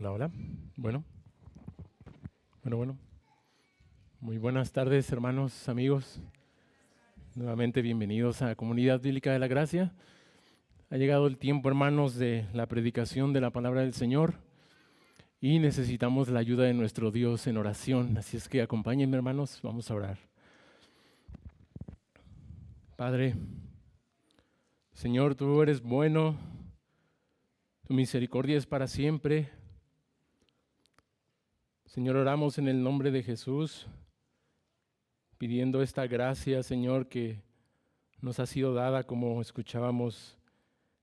Hola, hola. Bueno, bueno. Muy buenas tardes, hermanos, amigos. Nuevamente bienvenidos a Comunidad Bíblica de la Gracia. Ha llegado el tiempo, hermanos, de la predicación de la palabra del Señor y necesitamos la ayuda de nuestro Dios en oración. Así es que acompáñenme, hermanos, vamos a orar. Padre, Señor, tú eres bueno, tu misericordia es para siempre. Señor, oramos en el nombre de Jesús, pidiendo esta gracia, Señor, que nos ha sido dada como escuchábamos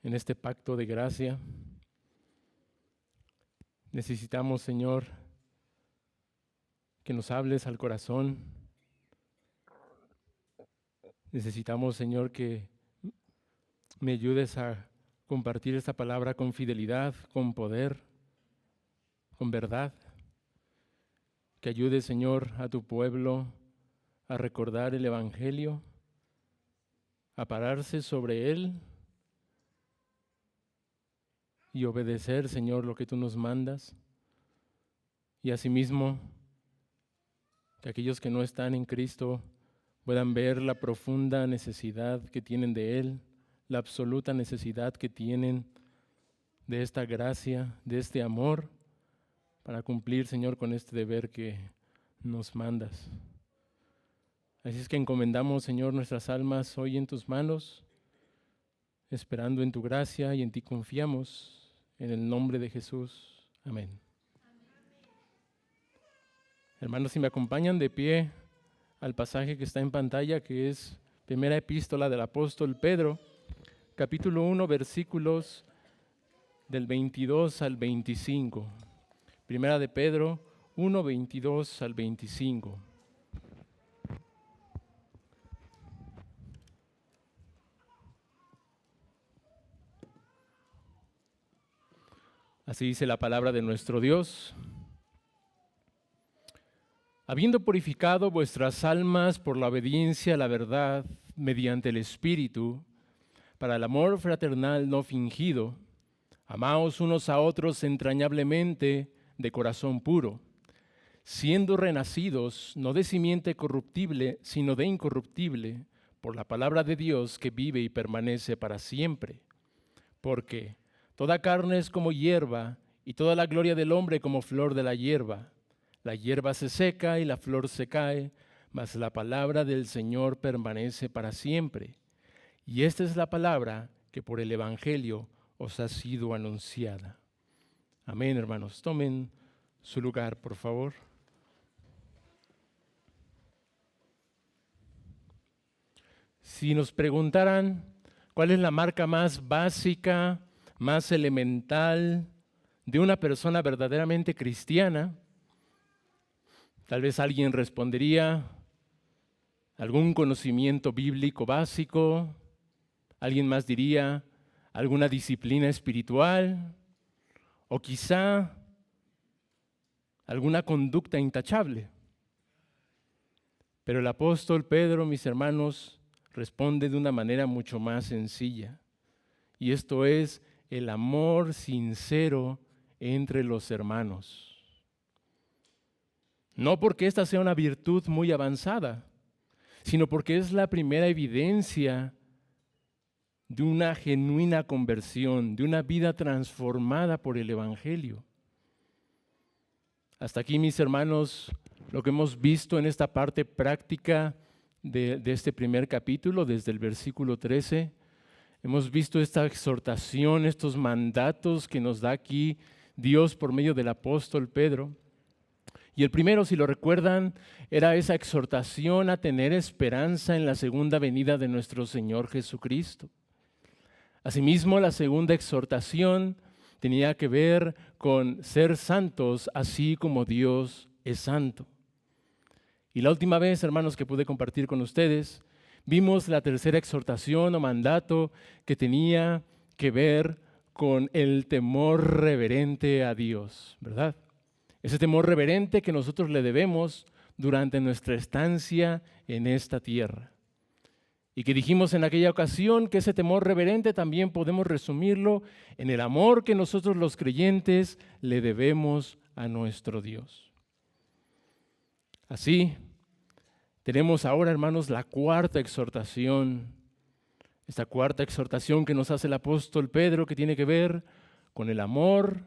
en este pacto de gracia. Necesitamos, Señor, que nos hables al corazón. Necesitamos, Señor, que me ayudes a compartir esta palabra con fidelidad, con poder, con verdad. Que ayudes, Señor, a tu pueblo a recordar el Evangelio, a pararse sobre él y obedecer, Señor, lo que tú nos mandas. Y asimismo, que aquellos que no están en Cristo puedan ver la profunda necesidad que tienen de Él, la absoluta necesidad que tienen de esta gracia, de este amor, para cumplir, Señor, con este deber que nos mandas. Así es que encomendamos, Señor, nuestras almas hoy en tus manos, esperando en tu gracia y en ti confiamos, en el nombre de Jesús. Amén. Hermanos, si me acompañan de pie al pasaje que está en pantalla, que es primera epístola del apóstol Pedro, capítulo 1, versículos del 22 al 25. Primera de Pedro 1, 22 al 25. Así dice la palabra de nuestro Dios. Habiendo purificado vuestras almas por la obediencia a la verdad mediante el Espíritu, para el amor fraternal no fingido, amaos unos a otros entrañablemente de corazón puro, siendo renacidos no de simiente corruptible, sino de incorruptible, por la palabra de Dios que vive y permanece para siempre. Porque toda carne es como hierba, y toda la gloria del hombre como flor de la hierba. La hierba se seca y la flor se cae, mas la palabra del Señor permanece para siempre. Y esta es la palabra que por el Evangelio os ha sido anunciada. Amén, hermanos. Tomen su lugar, por favor. Si nos preguntaran cuál es la marca más básica, más elemental de una persona verdaderamente cristiana, tal vez alguien respondería algún conocimiento bíblico básico, alguien más diría alguna disciplina espiritual o quizá alguna conducta intachable. Pero el apóstol Pedro, mis hermanos, responde de una manera mucho más sencilla. Y esto es el amor sincero entre los hermanos. No porque esta sea una virtud muy avanzada, sino porque es la primera evidencia de una genuina conversión, de una vida transformada por el Evangelio. Hasta aquí, mis hermanos, lo que hemos visto en esta parte práctica de este primer capítulo, desde el versículo 13, hemos visto esta exhortación, estos mandatos que nos da aquí Dios por medio del apóstol Pedro. Y el primero, si lo recuerdan, era esa exhortación a tener esperanza en la segunda venida de nuestro Señor Jesucristo. Asimismo, la segunda exhortación tenía que ver con ser santos, así como Dios es santo. Y la última vez, hermanos, que pude compartir con ustedes, vimos la tercera exhortación o mandato que tenía que ver con el temor reverente a Dios, ¿verdad? Ese temor reverente que nosotros le debemos durante nuestra estancia en esta tierra. Y que dijimos en aquella ocasión que ese temor reverente también podemos resumirlo en el amor que nosotros los creyentes le debemos a nuestro Dios. Así, tenemos ahora, hermanos, la cuarta exhortación. Esta cuarta exhortación que nos hace el apóstol Pedro, que tiene que ver con el amor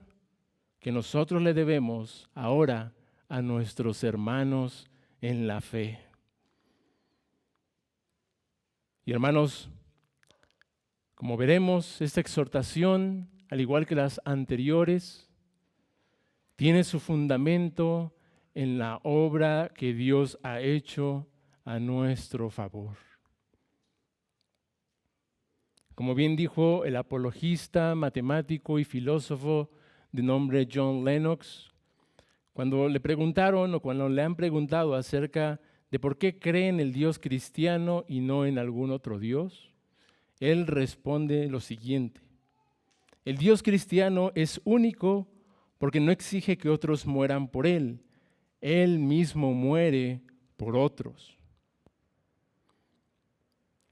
que nosotros le debemos ahora a nuestros hermanos en la fe. Y hermanos, como veremos, esta exhortación, al igual que las anteriores, tiene su fundamento en la obra que Dios ha hecho a nuestro favor. Como bien dijo el apologista, matemático y filósofo de nombre John Lennox, cuando le preguntaron o cuando le han preguntado acerca de por qué cree en el Dios cristiano y no en algún otro Dios, él responde lo siguiente: el Dios cristiano es único porque no exige que otros mueran por él. Él mismo muere por otros.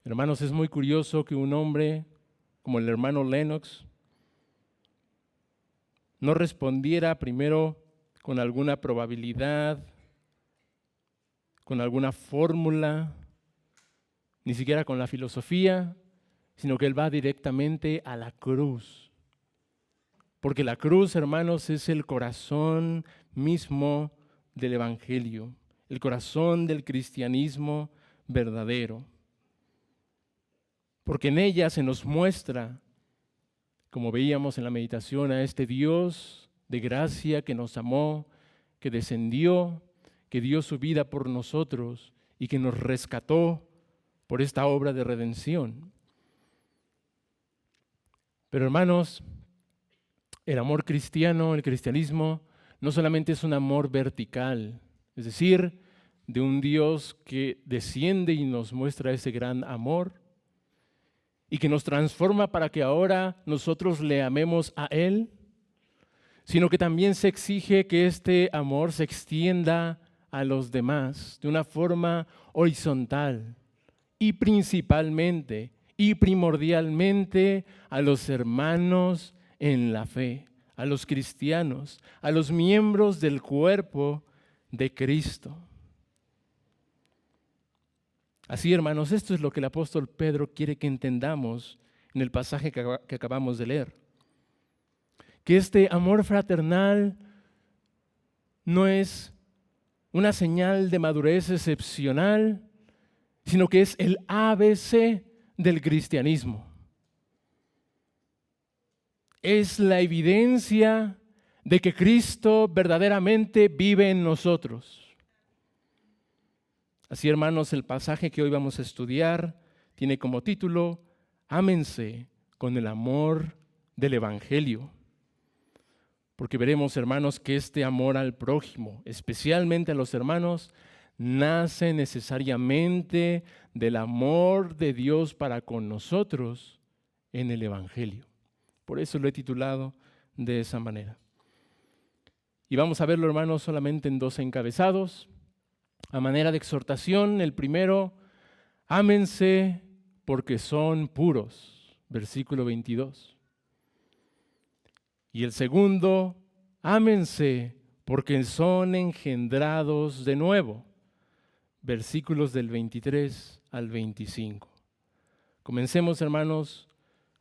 Hermanos, es muy curioso que un hombre como el hermano Lennox no respondiera primero con alguna probabilidad, con alguna fórmula, ni siquiera con la filosofía, sino que él va directamente a la cruz. Porque la cruz, hermanos, es el corazón mismo del Evangelio, el corazón del cristianismo verdadero. Porque en ella se nos muestra, como veíamos en la meditación, a este Dios de gracia que nos amó, que descendió, que dio su vida por nosotros y que nos rescató por esta obra de redención. Pero hermanos, el amor cristiano, el cristianismo, no solamente es un amor vertical, es decir, de un Dios que desciende y nos muestra ese gran amor y que nos transforma para que ahora nosotros le amemos a Él, sino que también se exige que este amor se extienda a los demás de una forma horizontal y principalmente y primordialmente a los hermanos en la fe, a los cristianos, a los miembros del cuerpo de Cristo. Así, hermanos, esto es lo que el apóstol Pedro quiere que entendamos en el pasaje que acabamos de leer. Que este amor fraternal no es una señal de madurez excepcional, sino que es el ABC del cristianismo. Es la evidencia de que Cristo verdaderamente vive en nosotros. Así, hermanos, el pasaje que hoy vamos a estudiar tiene como título: Ámense con el amor del Evangelio. Porque veremos, hermanos, que este amor al prójimo, especialmente a los hermanos, nace necesariamente del amor de Dios para con nosotros en el Evangelio. Por eso lo he titulado de esa manera. Y vamos a verlo, hermanos, solamente en dos encabezados. A manera de exhortación, el primero: ámense porque son puros, versículo 22. Y el segundo: ámense porque son engendrados de nuevo, versículos del 23 al 25. Comencemos, hermanos,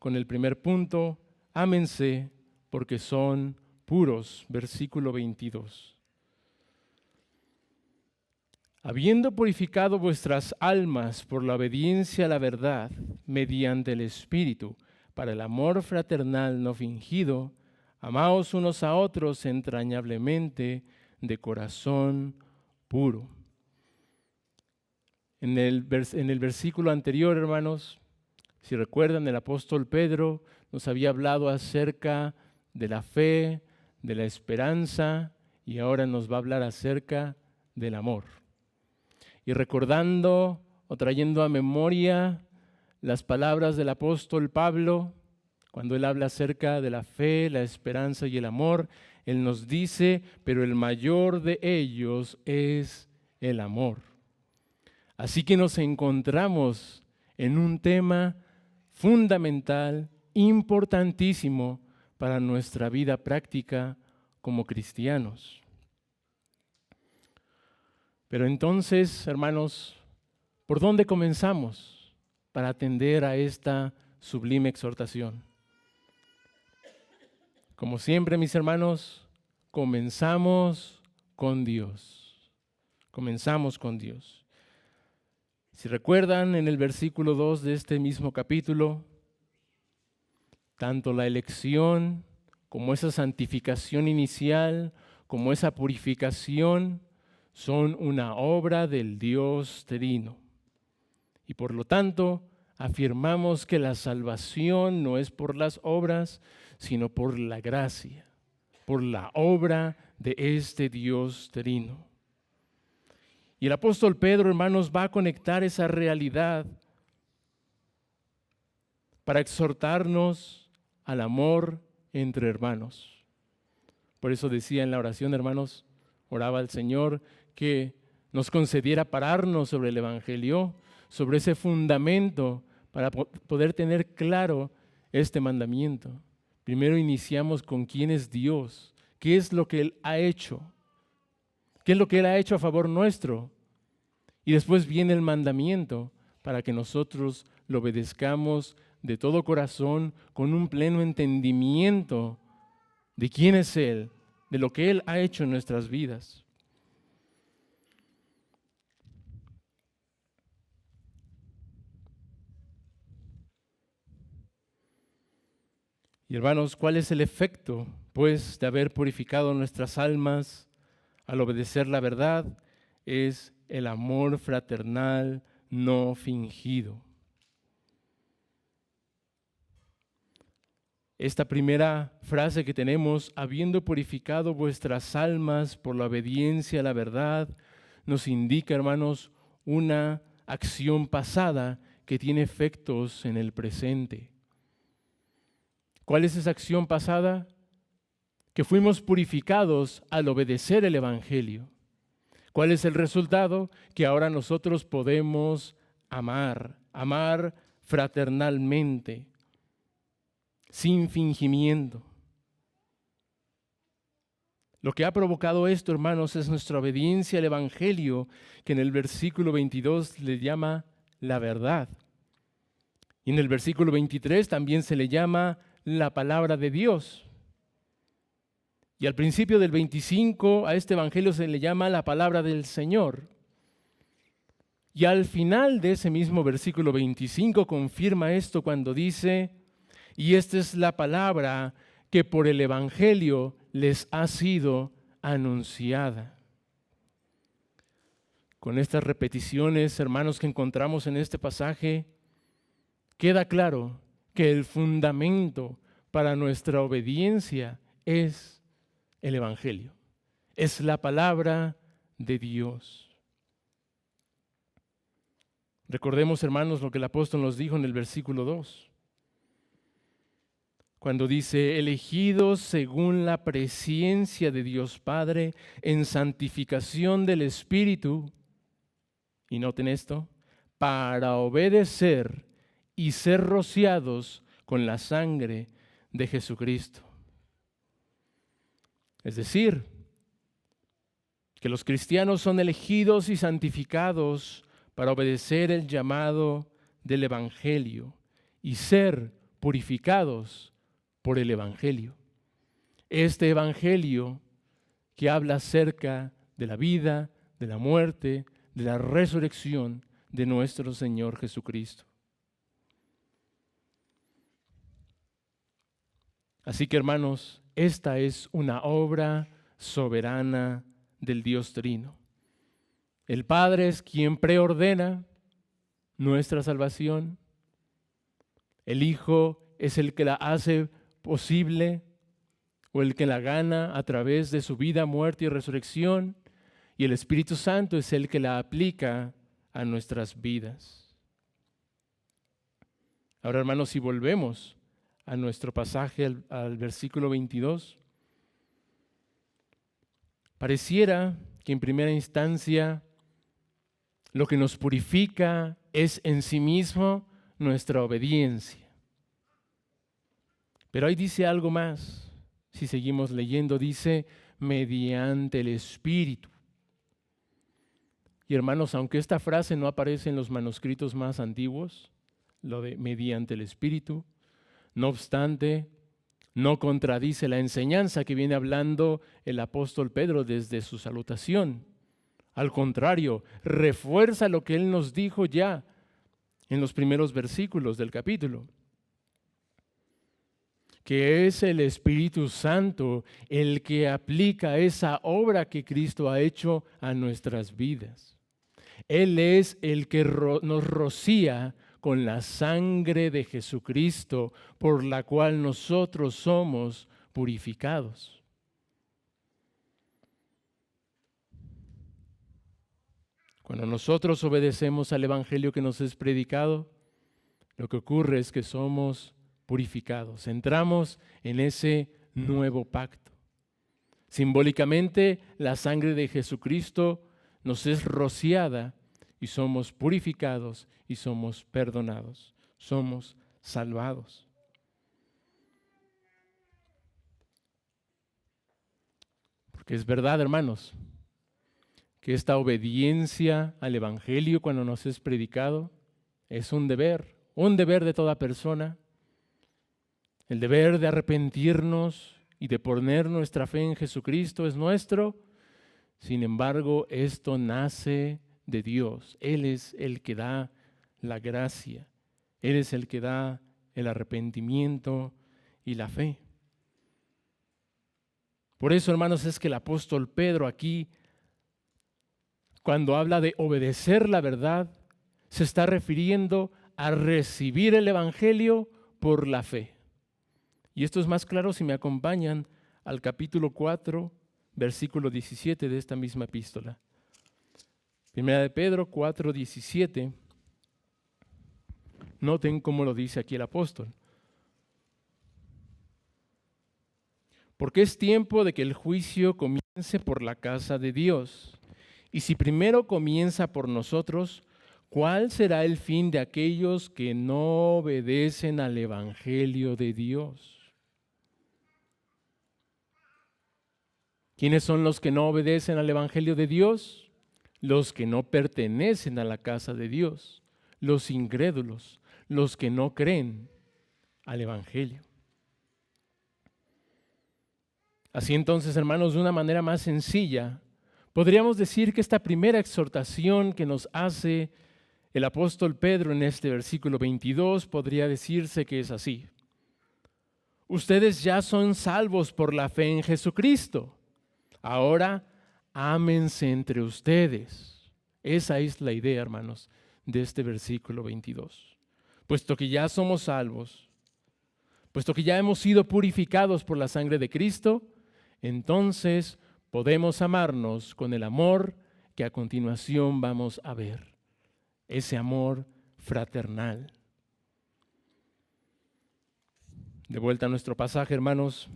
con el primer punto: ámense porque son puros, versículo 22. Habiendo purificado vuestras almas por la obediencia a la verdad, mediante el Espíritu, para el amor fraternal no fingido, amaos unos a otros entrañablemente de corazón puro. En el versículo anterior, hermanos, si recuerdan, el apóstol Pedro nos había hablado acerca de la fe, de la esperanza, y ahora nos va a hablar acerca del amor. Y recordando o trayendo a memoria las palabras del apóstol Pablo, cuando él habla acerca de la fe, la esperanza y el amor, él nos dice: pero el mayor de ellos es el amor. Así que nos encontramos en un tema fundamental, importantísimo para nuestra vida práctica como cristianos. Pero entonces, hermanos, ¿por dónde comenzamos para atender a esta sublime exhortación? Como siempre, mis hermanos, comenzamos con Dios. Comenzamos con Dios. Si recuerdan, en el versículo 2 de este mismo capítulo, tanto la elección como esa santificación inicial, como esa purificación, son una obra del Dios Trino. Y por lo tanto, afirmamos que la salvación no es por las obras, sino por la gracia, por la obra de este Dios Trino. Y el apóstol Pedro, hermanos, va a conectar esa realidad para exhortarnos al amor entre hermanos. Por eso decía en la oración, hermanos, oraba al Señor que nos concediera pararnos sobre el Evangelio, sobre ese fundamento, para poder tener claro este mandamiento. Primero iniciamos con quién es Dios, qué es lo que Él ha hecho, qué es lo que Él ha hecho a favor nuestro. Y después viene el mandamiento para que nosotros lo obedezcamos de todo corazón, con un pleno entendimiento de quién es Él, de lo que Él ha hecho en nuestras vidas. Y hermanos, ¿cuál es el efecto, pues, de haber purificado nuestras almas al obedecer la verdad? Es el amor fraternal no fingido. Esta primera frase que tenemos, habiendo purificado vuestras almas por la obediencia a la verdad, nos indica, hermanos, una acción pasada que tiene efectos en el presente. ¿Cuál es esa acción pasada? Que fuimos purificados al obedecer el Evangelio. ¿Cuál es el resultado? Que ahora nosotros podemos amar fraternalmente, sin fingimiento. Lo que ha provocado esto, hermanos, es nuestra obediencia al Evangelio, que en el versículo 22 le llama la verdad. Y en el versículo 23 también se le llama la palabra de Dios. Y al principio del 25 a este evangelio se le llama la palabra del Señor. Y al final de ese mismo versículo 25 confirma esto cuando dice, y esta es la palabra que por el evangelio les ha sido anunciada. Con estas repeticiones, hermanos, que encontramos en este pasaje, queda claro que el fundamento para nuestra obediencia es el Evangelio, es la palabra de Dios. Recordemos, hermanos, lo que el apóstol nos dijo en el versículo 2, cuando dice, elegidos según la presciencia de Dios Padre, en santificación del Espíritu, y noten esto, para obedecer y ser rociados con la sangre de Jesucristo. Es decir, que los cristianos son elegidos y santificados para obedecer el llamado del Evangelio y ser purificados por el Evangelio. Este Evangelio que habla acerca de la vida, de la muerte, de la resurrección de nuestro Señor Jesucristo. Así que, hermanos, esta es una obra soberana del Dios Trino. El Padre es quien preordena nuestra salvación. El Hijo es el que la hace posible o el que la gana a través de su vida, muerte y resurrección. Y el Espíritu Santo es el que la aplica a nuestras vidas. Ahora, hermanos, si volvemos a nuestro pasaje, al versículo 22, pareciera que en primera instancia Lo que nos purifica es en sí mismo nuestra obediencia. Pero ahí dice algo más. Si seguimos leyendo, dice, mediante el Espíritu. Y hermanos, aunque esta frase no aparece en los manuscritos más antiguos, lo de mediante el Espíritu, no obstante, no contradice la enseñanza que viene hablando el apóstol Pedro desde su salutación. Al contrario, refuerza lo que él nos dijo ya en los primeros versículos del capítulo, que es el Espíritu Santo el que aplica esa obra que Cristo ha hecho a nuestras vidas. Él es el que nos rocía con la sangre de Jesucristo, por la cual nosotros somos purificados. Cuando nosotros obedecemos al Evangelio que nos es predicado, lo que ocurre es que somos purificados. Entramos en ese nuevo pacto. Simbólicamente, la sangre de Jesucristo nos es rociada y somos purificados y somos perdonados. Somos salvados. Porque es verdad, hermanos, que esta obediencia al Evangelio cuando nos es predicado es un deber de toda persona. El deber de arrepentirnos y de poner nuestra fe en Jesucristo es nuestro. Sin embargo, esto nace de Dios. Él es el que da la gracia. Él es el que da el arrepentimiento y la fe. Por eso, hermanos, es que el apóstol Pedro aquí, cuando habla de obedecer la verdad, se está refiriendo a recibir el Evangelio por la fe. Y esto es más claro si me acompañan al capítulo 4, versículo 17 de esta misma epístola. Primera de Pedro 4, 17. Noten cómo lo dice aquí el apóstol. Porque es tiempo de que el juicio comience por la casa de Dios. Y si primero comienza por nosotros, ¿cuál será el fin de aquellos que no obedecen al Evangelio de Dios? ¿Quiénes son los que no obedecen al Evangelio de Dios? Los que no pertenecen a la casa de Dios, los incrédulos, los que no creen al Evangelio. Así entonces, hermanos, de una manera más sencilla, podríamos decir que esta primera exhortación que nos hace el apóstol Pedro en este versículo 22 podría decirse que es así. Ustedes ya son salvos por la fe en Jesucristo. Ahora, ámense entre ustedes. Esa es la idea, hermanos, de este versículo 22. Puesto que ya somos salvos, puesto que ya hemos sido purificados por la sangre de Cristo, entonces podemos amarnos con el amor que a continuación vamos a ver. Ese amor fraternal. De vuelta a nuestro pasaje, hermanos,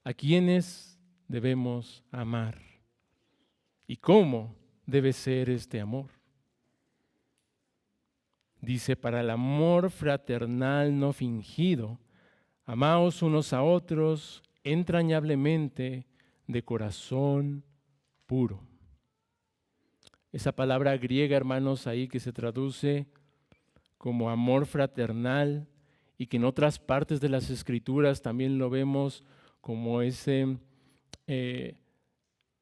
¿a quiénes debemos amar? ¿Y cómo debe ser este amor? Dice, para el amor fraternal no fingido, amaos unos a otros entrañablemente de corazón puro. Esa palabra griega, hermanos, ahí que se traduce como amor fraternal y que en otras partes de las Escrituras también lo vemos como ese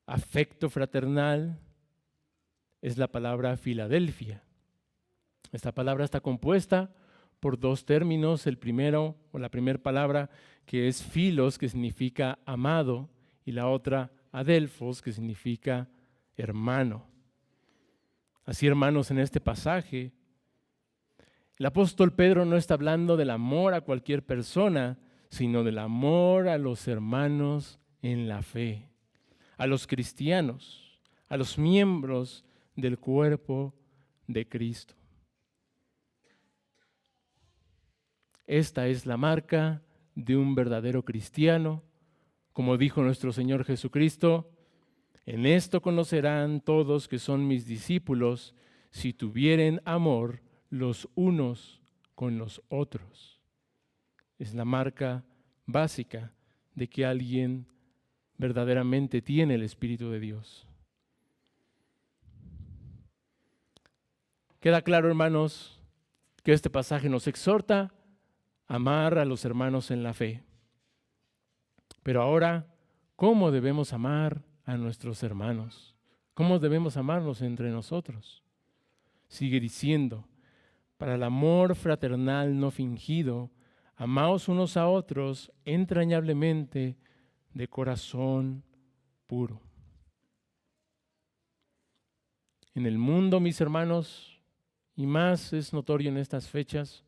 afecto fraternal, es la palabra Filadelfia. Esta palabra está compuesta por dos términos. El primero, o la primera palabra, que es filos, que significa amado, y la otra, adelphos, que significa hermano. Así, hermanos, en este pasaje, el apóstol Pedro no está hablando del amor a cualquier persona, sino del amor a los hermanos en la fe, a los cristianos, a los miembros del cuerpo de Cristo. Esta es la marca de un verdadero cristiano. Como dijo nuestro Señor Jesucristo, en esto conocerán todos que son mis discípulos, si tuvieren amor los unos con los otros. Es la marca básica de que alguien verdaderamente tiene el Espíritu de Dios. Queda claro, hermanos, que este pasaje nos exhorta a amar a los hermanos en la fe. Pero ahora, ¿cómo debemos amar a nuestros hermanos? ¿Cómo debemos amarnos entre nosotros? Sigue diciendo, para el amor fraternal no fingido, amaos unos a otros entrañablemente de corazón puro. En el mundo, mis hermanos, y más es notorio en estas fechas,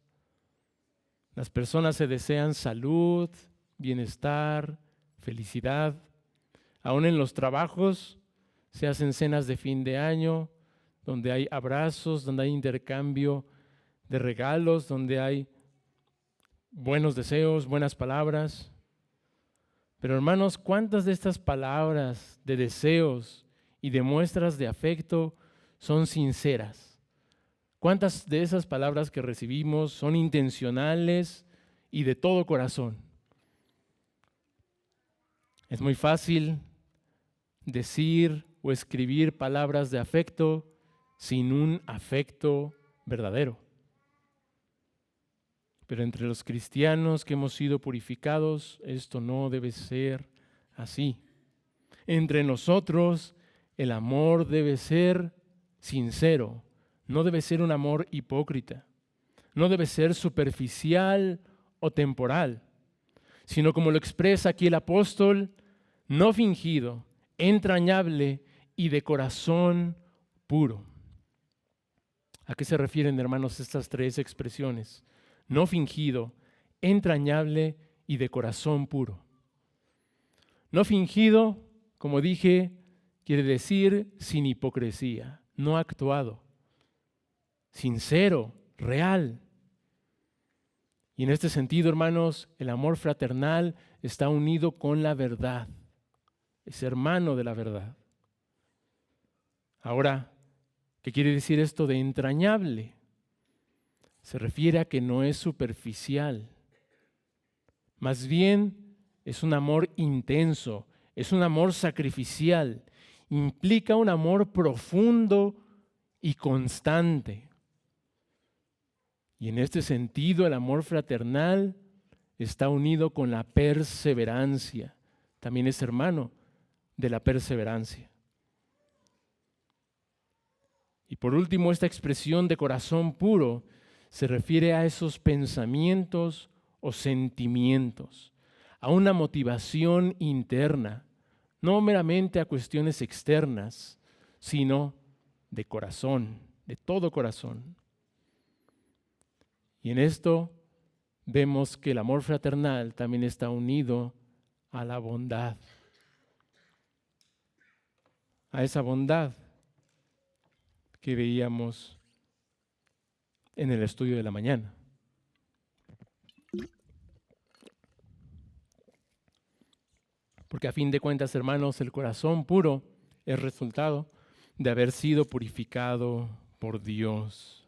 las personas se desean salud, bienestar, felicidad. Aún en los trabajos se hacen cenas de fin de año, donde hay abrazos, donde hay intercambio de regalos, donde hay buenos deseos, buenas palabras. Pero hermanos, ¿cuántas de estas palabras de deseos y de muestras de afecto son sinceras? ¿Cuántas de esas palabras que recibimos son intencionales y de todo corazón? Es muy fácil decir o escribir palabras de afecto sin un afecto verdadero. Pero entre los cristianos que hemos sido purificados, esto no debe ser así. Entre nosotros, el amor debe ser sincero, no debe ser un amor hipócrita, no debe ser superficial o temporal, sino como lo expresa aquí el apóstol, no fingido, entrañable y de corazón puro. ¿A qué se refieren, hermanos, estas tres expresiones? No fingido, entrañable y de corazón puro. No fingido, como dije, quiere decir sin hipocresía, no actuado, sincero, real. Y en este sentido, hermanos, el amor fraternal está unido con la verdad, es hermano de la verdad. Ahora, ¿qué quiere decir esto de entrañable? Se refiere a que no es superficial, más bien es un amor intenso, es un amor sacrificial, implica un amor profundo y constante. Y en este sentido, el amor fraternal está unido con la perseverancia, también es hermano de la perseverancia. Y por último, esta expresión de corazón puro se refiere a esos pensamientos o sentimientos, a una motivación interna, no meramente a cuestiones externas, sino de corazón, de todo corazón. Y en esto vemos que el amor fraternal también está unido a la bondad, a esa bondad que veíamos en el estudio de la mañana. Porque a fin de cuentas, hermanos, el corazón puro es resultado de haber sido purificado por Dios.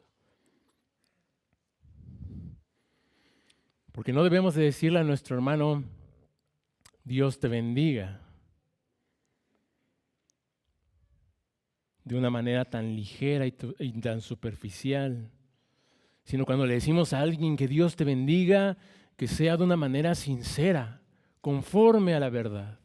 Porque no debemos de decirle a nuestro hermano, Dios te bendiga, de una manera tan ligera y tan superficial, sino cuando le decimos a alguien que Dios te bendiga, que sea de una manera sincera, conforme a la verdad.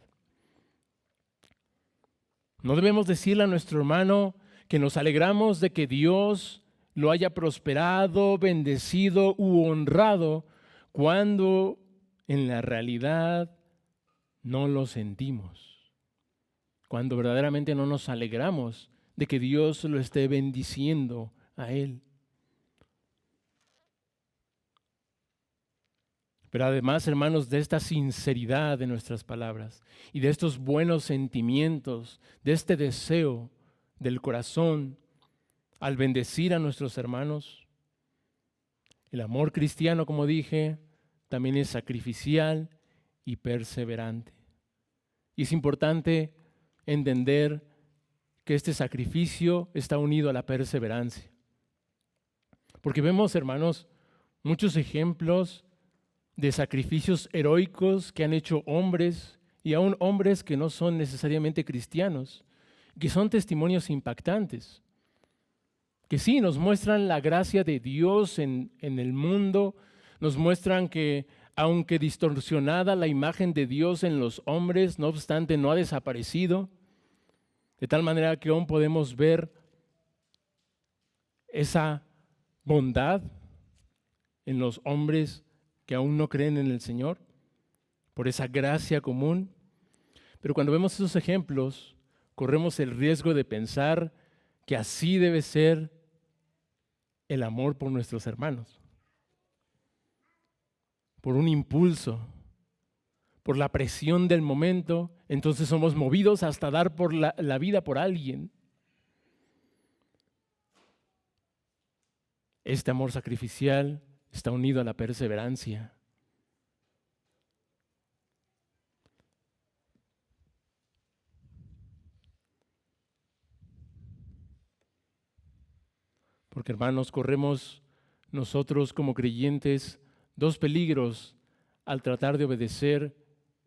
No debemos decirle a nuestro hermano que nos alegramos de que Dios lo haya prosperado, bendecido u honrado, cuando en la realidad no lo sentimos, cuando verdaderamente no nos alegramos de que Dios lo esté bendiciendo a él. Pero además, hermanos, de esta sinceridad de nuestras palabras y de estos buenos sentimientos, de este deseo del corazón al bendecir a nuestros hermanos, el amor cristiano, como dije, también es sacrificial y perseverante. Y es importante entender que este sacrificio está unido a la perseverancia. Porque vemos, hermanos, muchos ejemplos de sacrificios heroicos que han hecho hombres y aún hombres que no son necesariamente cristianos, que son testimonios impactantes, que sí nos muestran la gracia de Dios en el mundo, nos muestran que aunque distorsionada la imagen de Dios en los hombres, no obstante no ha desaparecido, de tal manera que aún podemos ver esa bondad en los hombres que aún no creen en el Señor, por esa gracia común. Pero cuando vemos esos ejemplos, corremos el riesgo de pensar que así debe ser el amor por nuestros hermanos. Por un impulso, por la presión del momento, entonces somos movidos hasta dar por la vida por alguien. Este amor sacrificial está unido a la perseverancia. Porque, hermanos, corremos nosotros como creyentes dos peligros al tratar de obedecer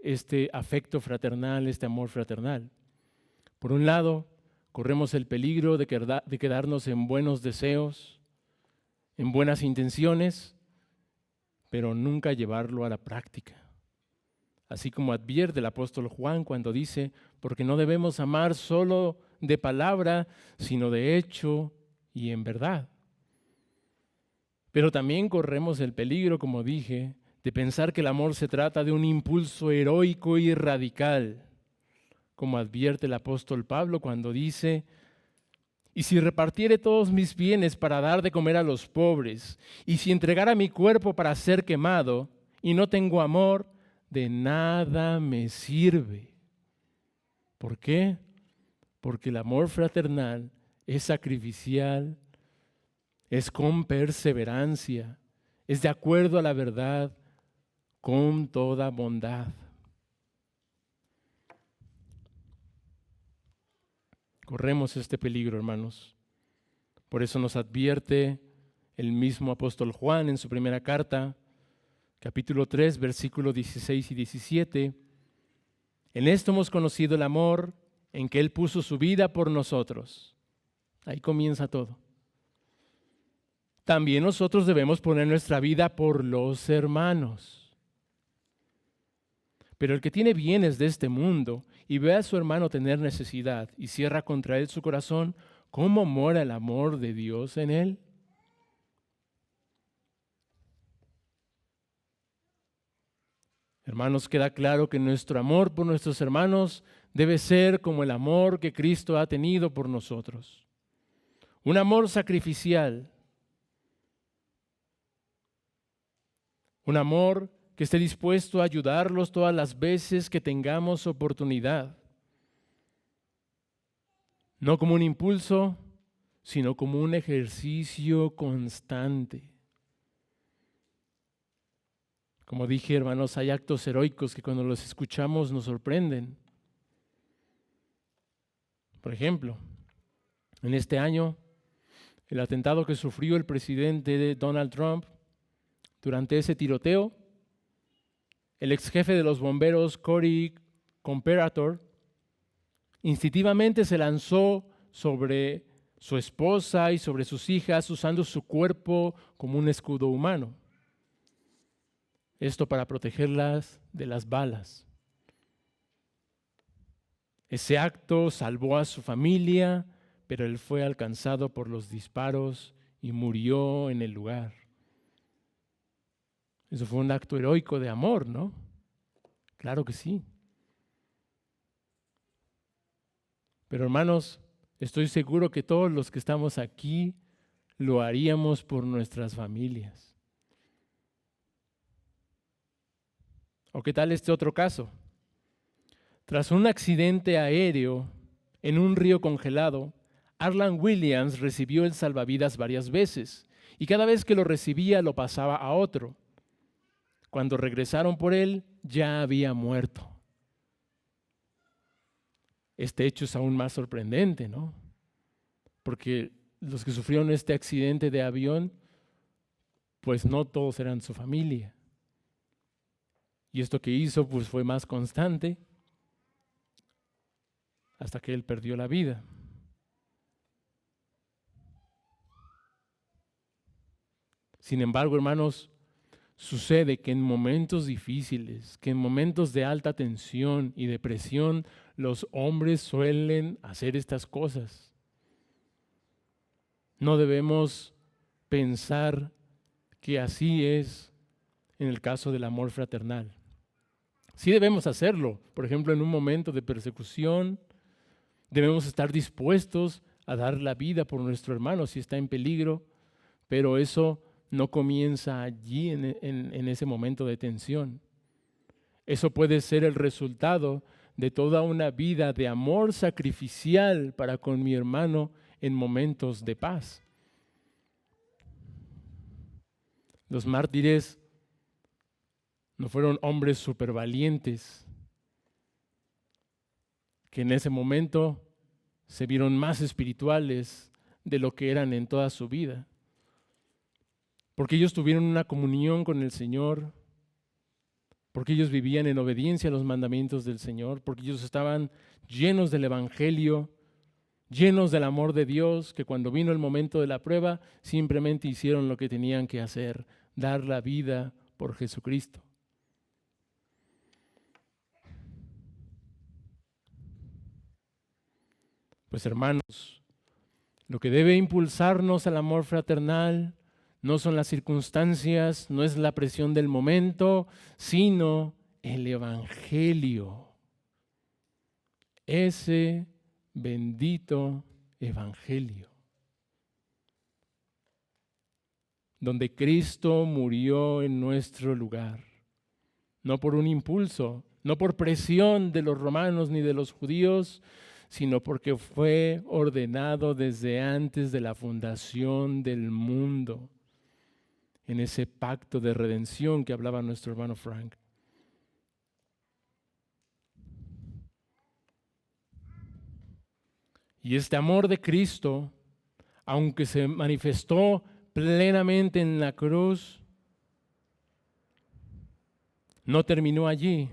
este afecto fraternal, este amor fraternal. Por un lado, corremos el peligro de quedarnos en buenos deseos, en buenas intenciones, pero nunca llevarlo a la práctica. Así como advierte el apóstol Juan cuando dice, porque no debemos amar solo de palabra, sino de hecho y en verdad. Pero también corremos el peligro, como dije, de pensar que el amor se trata de un impulso heroico y radical, como advierte el apóstol Pablo cuando dice, y si repartiere todos mis bienes para dar de comer a los pobres, y si entregara mi cuerpo para ser quemado, y no tengo amor, de nada me sirve. ¿Por qué? Porque el amor fraternal es sacrificial, es con perseverancia, es de acuerdo a la verdad, con toda bondad. Corremos este peligro, hermanos. Por eso nos advierte el mismo apóstol Juan en su primera carta, capítulo 3, versículos 16 y 17. En esto hemos conocido el amor, en que Él puso su vida por nosotros. Ahí comienza todo. También nosotros debemos poner nuestra vida por los hermanos. Pero el que tiene bienes de este mundo y ve a su hermano tener necesidad y cierra contra él su corazón, ¿cómo mora el amor de Dios en él? Hermanos, queda claro que nuestro amor por nuestros hermanos debe ser como el amor que Cristo ha tenido por nosotros. Un amor sacrificial. Un amor que esté dispuesto a ayudarlos todas las veces que tengamos oportunidad. No como un impulso, sino como un ejercicio constante. Como dije, hermanos, hay actos heroicos que cuando los escuchamos nos sorprenden. Por ejemplo, en este año, el atentado que sufrió el presidente Donald Trump, durante ese tiroteo, el ex jefe de los bomberos, Cory Comperator, instintivamente se lanzó sobre su esposa y sobre sus hijas usando su cuerpo como un escudo humano. Esto para protegerlas de las balas. Ese acto salvó a su familia, pero él fue alcanzado por los disparos y murió en el lugar. Eso fue un acto heroico de amor, ¿no? Claro que sí. Pero hermanos, estoy seguro que todos los que estamos aquí lo haríamos por nuestras familias. ¿O qué tal este otro caso? Tras un accidente aéreo en un río congelado, Arlan Williams recibió el salvavidas varias veces y cada vez que lo recibía lo pasaba a otro. Cuando regresaron por él, ya había muerto. este hecho es aún más sorprendente, ¿no? Porque los que sufrieron este accidente de avión, pues no todos eran su familia. Y esto que hizo, pues fue más constante hasta que él perdió la vida. Sin embargo, hermanos, sucede que en momentos difíciles, que en momentos de alta tensión y depresión, los hombres suelen hacer estas cosas. No debemos pensar que así es en el caso del amor fraternal. Sí debemos hacerlo. Por ejemplo, en un momento de persecución, debemos estar dispuestos a dar la vida por nuestro hermano si está en peligro, pero eso no comienza allí en ese momento de tensión. Eso puede ser el resultado de toda una vida de amor sacrificial para con mi hermano en momentos de paz. Los mártires no fueron hombres supervalientes que en ese momento se vieron más espirituales de lo que eran en toda su vida. Porque ellos tuvieron una comunión con el Señor, porque ellos vivían en obediencia a los mandamientos del Señor, porque ellos estaban llenos del Evangelio, llenos del amor de Dios, que cuando vino el momento de la prueba, simplemente hicieron lo que tenían que hacer, dar la vida por Jesucristo. Pues hermanos, lo que debe impulsarnos al amor fraternal no son las circunstancias, no es la presión del momento, sino el Evangelio. Ese bendito Evangelio, donde Cristo murió en nuestro lugar, no por un impulso, no por presión de los romanos ni de los judíos, sino porque fue ordenado desde antes de la fundación del mundo, en ese pacto de redención que hablaba nuestro hermano Frank. Y este amor de Cristo, aunque se manifestó plenamente en la cruz, no terminó allí,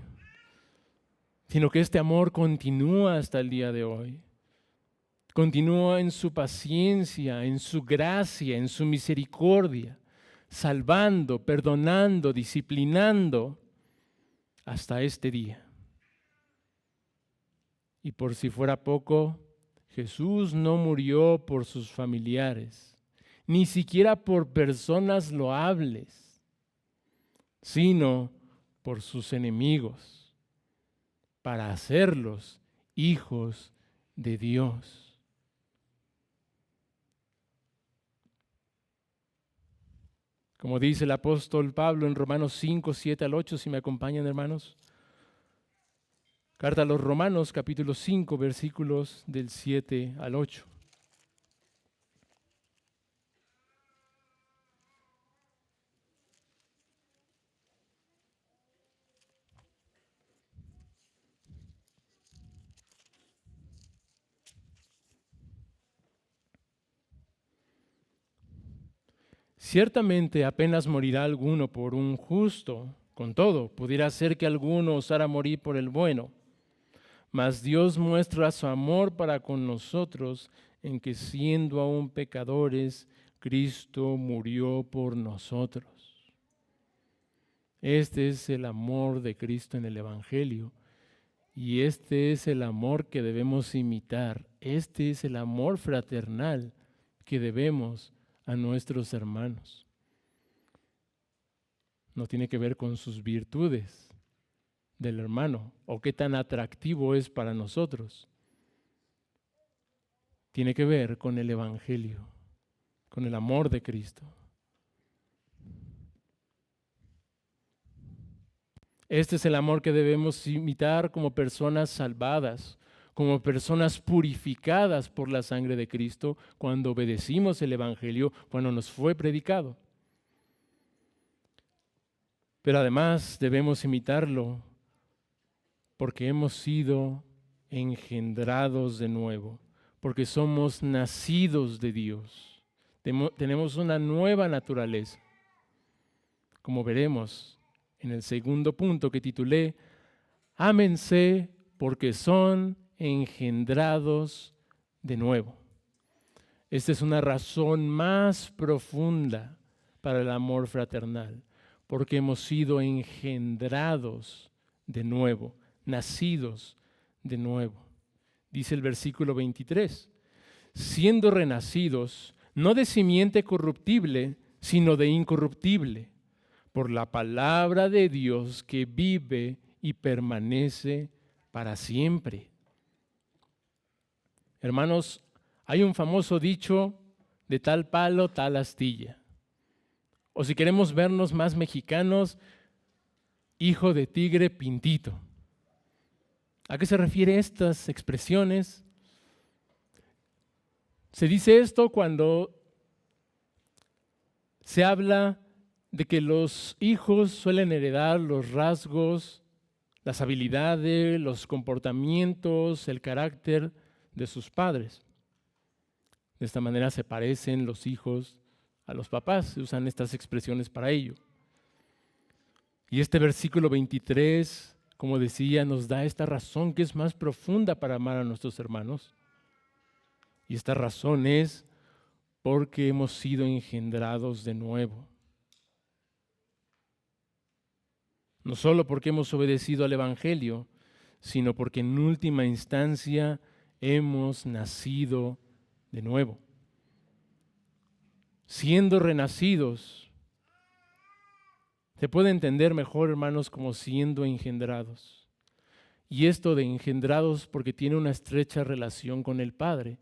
sino que este amor continúa hasta el día de hoy. Continúa en su paciencia, en su gracia, en su misericordia, salvando, perdonando, disciplinando hasta este día. Y por si fuera poco, Jesús no murió por sus familiares, ni siquiera por personas loables, sino por sus enemigos, para hacerlos hijos de Dios. Como dice el apóstol Pablo en Romanos 5, 7 al 8, si me acompañan, hermanos. Carta a los Romanos, capítulo 5, versículos del 7 al 8. Ciertamente apenas morirá alguno por un justo, con todo, pudiera ser que alguno osara morir por el bueno. Mas Dios muestra su amor para con nosotros en que siendo aún pecadores, Cristo murió por nosotros. Este es el amor de Cristo en el Evangelio y este es el amor que debemos imitar. Este es el amor fraternal que debemos a nuestros hermanos. No tiene que ver con sus virtudes del hermano o qué tan atractivo es para nosotros. Tiene que ver con el Evangelio, con el amor de Cristo. Este es el amor que debemos imitar como personas salvadas, como personas purificadas por la sangre de Cristo cuando obedecimos el Evangelio, cuando nos fue predicado. Pero además debemos imitarlo porque hemos sido engendrados de nuevo, porque somos nacidos de Dios. Tenemos una nueva naturaleza. Como veremos en el segundo punto que titulé, ámense porque son engendrados de nuevo. Esta es una razón más profunda para el amor fraternal, porque hemos sido engendrados de nuevo, nacidos de nuevo. Dice el versículo 23, siendo renacidos, no de simiente corruptible, sino de incorruptible, por la palabra de Dios que vive y permanece para siempre. Hermanos, hay un famoso dicho, de tal palo, tal astilla. O si queremos vernos más mexicanos, hijo de tigre pintito. ¿A qué se refieren estas expresiones? Se dice esto cuando se habla de que los hijos suelen heredar los rasgos, las habilidades, los comportamientos, el carácter de sus padres. De esta manera se parecen los hijos a los papás, se usan estas expresiones para ello. Y este versículo 23, como decía, nos da esta razón que es más profunda para amar a nuestros hermanos. Y esta razón es porque hemos sido engendrados de nuevo. No solo porque hemos obedecido al Evangelio, sino porque en última instancia hemos nacido de nuevo. Siendo renacidos, se puede entender mejor, hermanos, como siendo engendrados. Y esto de engendrados porque tiene una estrecha relación con el Padre.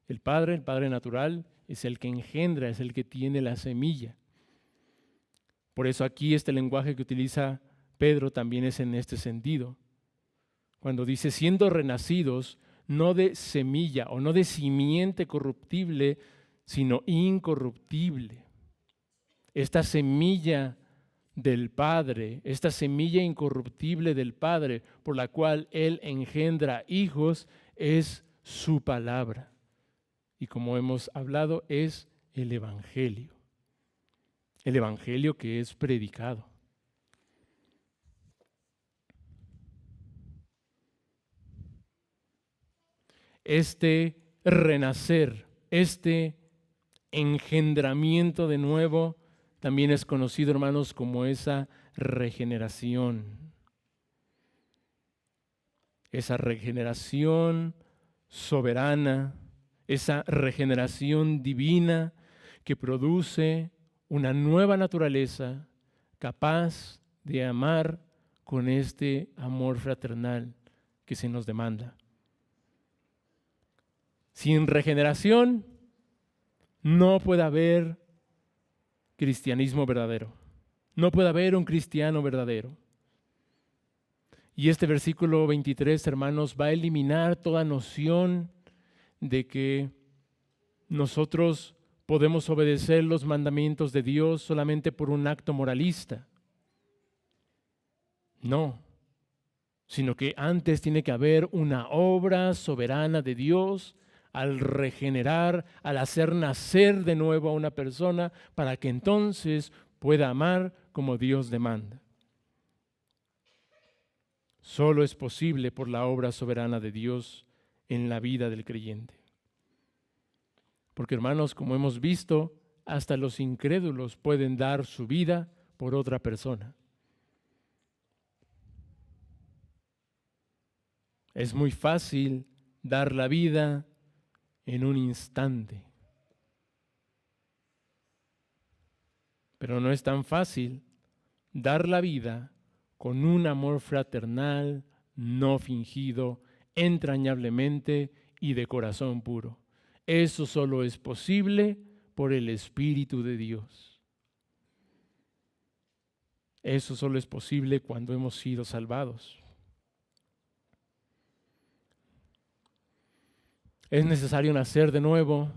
El Padre natural, es el que engendra, es el que tiene la semilla. Por eso aquí este lenguaje que utiliza Pedro también es en este sentido. Cuando dice, siendo renacidos, no de semilla o no de simiente corruptible, sino incorruptible. Esta semilla del Padre, esta semilla incorruptible del Padre, por la cual Él engendra hijos, es su palabra. Y como hemos hablado, es el Evangelio. El Evangelio que es predicado. Este renacer, este engendramiento de nuevo, también es conocido, hermanos, como esa regeneración. Esa regeneración soberana, esa regeneración divina que produce una nueva naturaleza capaz de amar con este amor fraternal que se nos demanda. Sin regeneración no puede haber cristianismo verdadero. No puede haber un cristiano verdadero. Y este versículo 23, hermanos, va a eliminar toda noción de que nosotros podemos obedecer los mandamientos de Dios solamente por un acto moralista. No, sino que antes tiene que haber una obra soberana de Dios al regenerar, al hacer nacer de nuevo a una persona para que entonces pueda amar como Dios demanda. Solo es posible por la obra soberana de Dios en la vida del creyente. Porque, hermanos, como hemos visto, hasta los incrédulos pueden dar su vida por otra persona. Es muy fácil dar la vida en un instante. Pero no es tan fácil dar la vida con un amor fraternal, no fingido, entrañablemente y de corazón puro. Eso solo es posible por el Espíritu de Dios. Eso solo es posible cuando hemos sido salvados. Es necesario nacer de nuevo,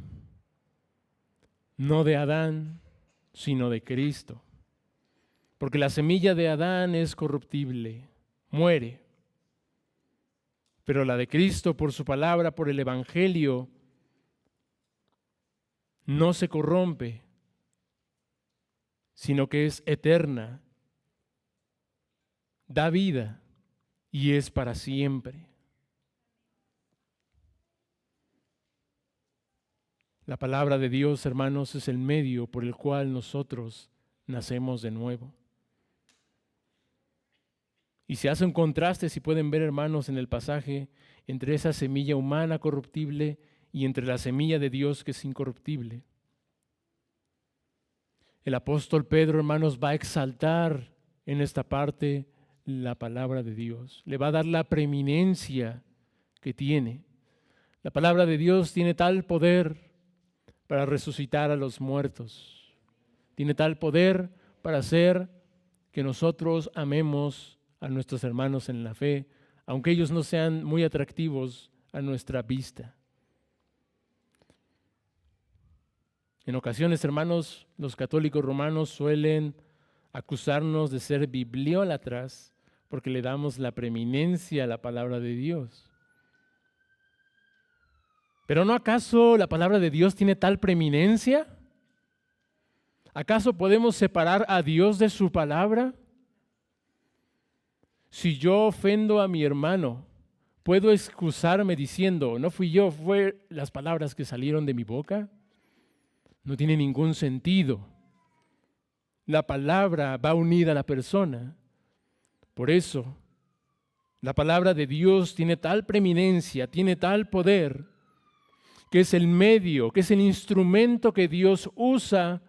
no de Adán, sino de Cristo. Porque la semilla de Adán es corruptible, muere. Pero la de Cristo, por su palabra, por el Evangelio, no se corrompe, sino que es eterna, da vida y es para siempre. La palabra de Dios, hermanos, es el medio por el cual nosotros nacemos de nuevo. Y se hace un contraste, si pueden ver, hermanos, en el pasaje, entre esa semilla humana corruptible y entre la semilla de Dios que es incorruptible. El apóstol Pedro, hermanos, va a exaltar en esta parte la palabra de Dios. Le va a dar la preeminencia que tiene. La palabra de Dios tiene tal poder para resucitar a los muertos. Tiene tal poder para hacer que nosotros amemos a nuestros hermanos en la fe, aunque ellos no sean muy atractivos a nuestra vista. En ocasiones, hermanos, los católicos romanos suelen acusarnos de ser bibliólatras porque le damos la preeminencia a la palabra de Dios. ¿Pero no acaso la palabra de Dios tiene tal preeminencia? ¿Acaso podemos separar a Dios de su palabra? Si yo ofendo a mi hermano, ¿puedo excusarme diciendo, no fui yo, fue las palabras que salieron de mi boca? No tiene ningún sentido. La palabra va unida a la persona. Por eso, la palabra de Dios tiene tal preeminencia, tiene tal poder, que es el medio, que es el instrumento que Dios usa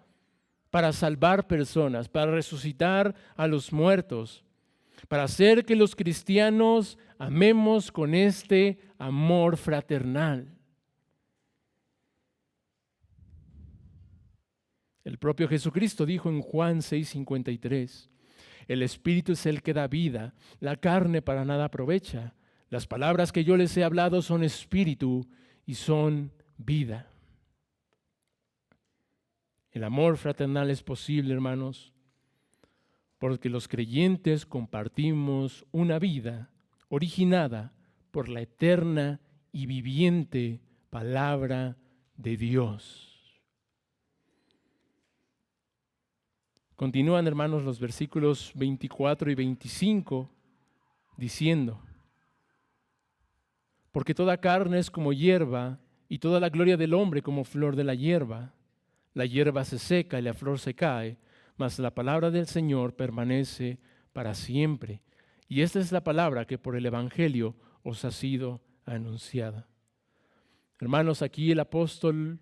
para salvar personas, para resucitar a los muertos, para hacer que los cristianos amemos con este amor fraternal. El propio Jesucristo dijo en Juan 6:53, el Espíritu es el que da vida, la carne para nada aprovecha. Las palabras que yo les he hablado son espíritu y son vida. El amor fraternal es posible, hermanos, porque los creyentes compartimos una vida originada por la eterna y viviente palabra de Dios. Continúan, hermanos, los versículos 24 y 25 diciendo, porque toda carne es como hierba y toda la gloria del hombre como flor de la hierba. La hierba se seca y la flor se cae, mas la palabra del Señor permanece para siempre. Y esta es la palabra que por el Evangelio os ha sido anunciada. Hermanos, aquí el apóstol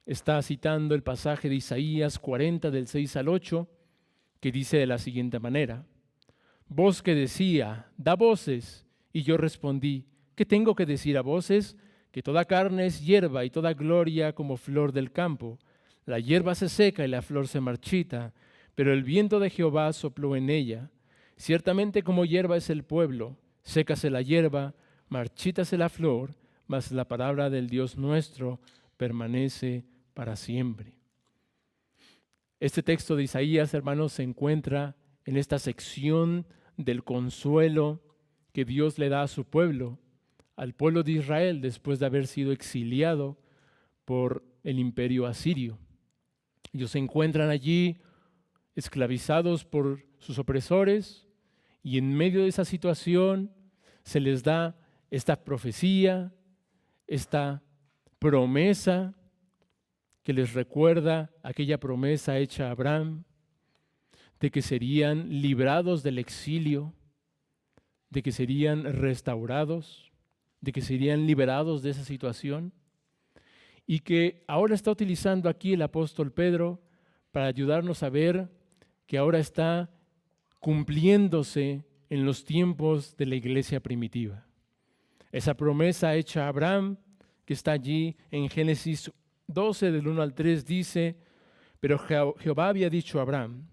está citando el pasaje de Isaías 40 del 6 al 8, que dice de la siguiente manera, voz que decía, da voces, y yo respondí, ¿qué tengo que decir a voces? Que toda carne es hierba y toda gloria como flor del campo. La hierba se seca y la flor se marchita, pero el viento de Jehová sopló en ella. Ciertamente como hierba es el pueblo, sécase la hierba, marchítase la flor, mas la palabra del Dios nuestro permanece para siempre. Este texto de Isaías, hermanos, se encuentra en esta sección del consuelo que Dios le da a su pueblo, al pueblo de Israel después de haber sido exiliado por el imperio asirio. Ellos se encuentran allí esclavizados por sus opresores y en medio de esa situación se les da esta profecía, esta promesa que les recuerda aquella promesa hecha a Abraham de que serían librados del exilio, de que serían restaurados, de que serían liberados de esa situación y que ahora está utilizando aquí el apóstol Pedro para ayudarnos a ver que ahora está cumpliéndose en los tiempos de la iglesia primitiva. Esa promesa hecha a Abraham, que está allí en Génesis 12, del 1 al 3, dice, pero Jehová había dicho a Abraham,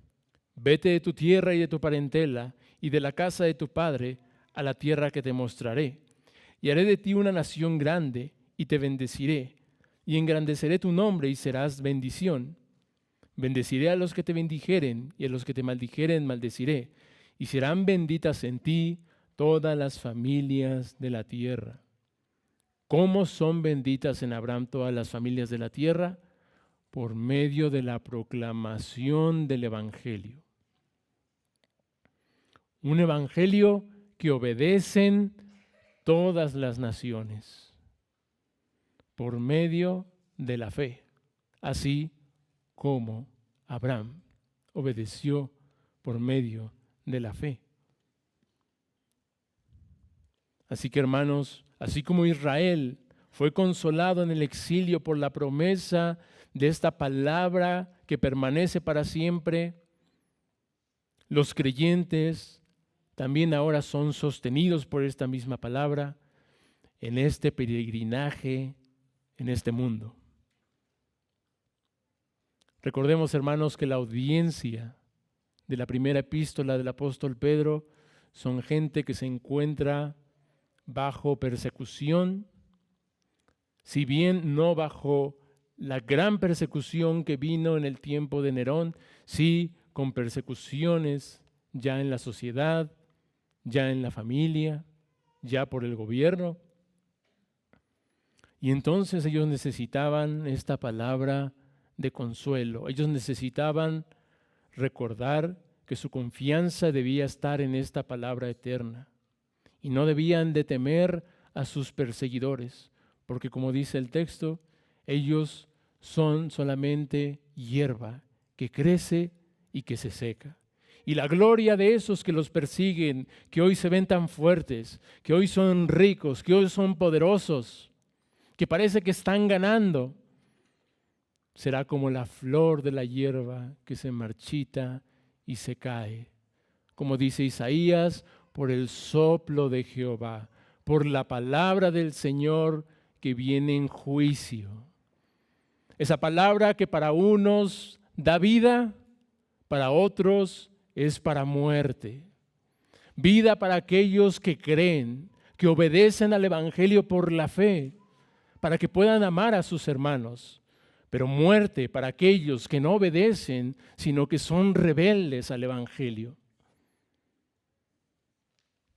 vete de tu tierra y de tu parentela y de la casa de tu padre a la tierra que te mostraré, y haré de ti una nación grande y te bendeciré, y engrandeceré tu nombre y serás bendición. Bendeciré a los que te bendijeren y a los que te maldijeren maldeciré, y serán benditas en ti todas las familias de la tierra. ¿Cómo son benditas en Abraham todas las familias de la tierra? Por medio de la proclamación del Evangelio. Un Evangelio que obedecen todas las naciones, por medio de la fe, así como Abraham obedeció por medio de la fe. Así que, hermanos, así como Israel fue consolado en el exilio por la promesa de esta palabra que permanece para siempre, los creyentes también ahora son sostenidos por esta misma palabra en este peregrinaje en este mundo. Recordemos, hermanos, que la audiencia de la primera epístola del apóstol Pedro son gente que se encuentra bajo persecución, si bien no bajo la gran persecución que vino en el tiempo de Nerón, sí con persecuciones ya en la sociedad, ya en la familia, ya por el gobierno. Y entonces ellos necesitaban esta palabra de consuelo. Ellos necesitaban recordar que su confianza debía estar en esta palabra eterna. Y no debían de temer a sus perseguidores, porque como dice el texto, ellos son solamente hierba que crece y que se seca. Y la gloria de esos que los persiguen, que hoy se ven tan fuertes, que hoy son ricos, que hoy son poderosos, que parece que están ganando, será como la flor de la hierba que se marchita y se cae. Como dice Isaías, por el soplo de Jehová, por la palabra del Señor que viene en juicio. Esa palabra que para unos da vida, para otros es para muerte. Vida para aquellos que creen, que obedecen al Evangelio por la fe, para que puedan amar a sus hermanos. Pero muerte para aquellos que no obedecen, sino que son rebeldes al Evangelio.